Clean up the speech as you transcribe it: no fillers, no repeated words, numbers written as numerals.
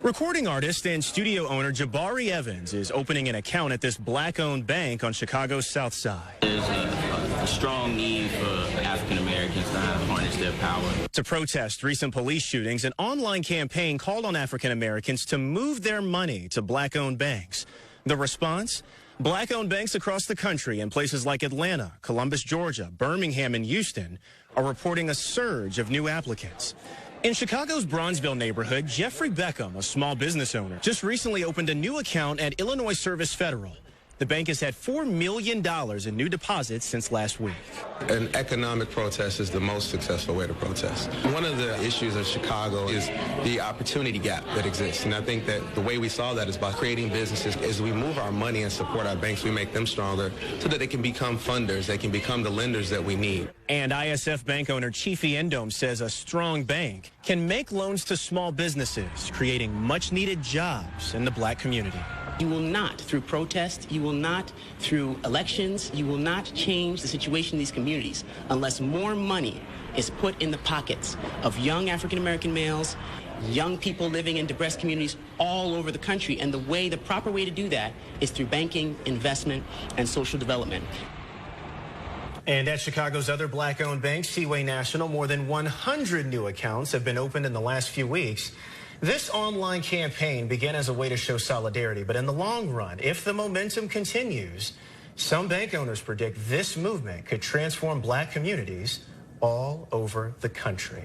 Recording artist and studio owner Jabari Evans is opening an account at this black-owned bank on Chicago's South Side. There's a strong need for African Americans to harness their power. To protest recent police shootings, an online campaign called on African Americans to move their money to black-owned banks. The response? Black-owned banks across the country in places like Atlanta, Columbus, Georgia, Birmingham, and Houston are reporting a surge of new applicants. In Chicago's Bronzeville neighborhood, Jeffrey Beckham, a small business owner, just recently opened a new account at Illinois Service Federal. The bank has had $4 million in new deposits since last week. An economic protest is the most successful way to protest. One of the issues of Chicago is the opportunity gap that exists. And I think that the way we solve that is by creating businesses. As we move our money and support our banks, we make them stronger so that they can become funders, they can become the lenders that we need. And ISF bank owner Chiefy Endome says a strong bank can make loans to small businesses, creating much-needed jobs in the black community. You will not, through protest, you will not, through elections, you will not change the situation in these communities unless more money is put in the pockets of young African-American males, young people living in depressed communities all over the country. And the proper way to do that is through banking, investment, and social development. And at Chicago's other black-owned bank, Seaway National, more than 100 new accounts have been opened in the last few weeks. This online campaign began as a way to show solidarity, but in the long run, if the momentum continues, some bank owners predict this movement could transform black communities all over the country.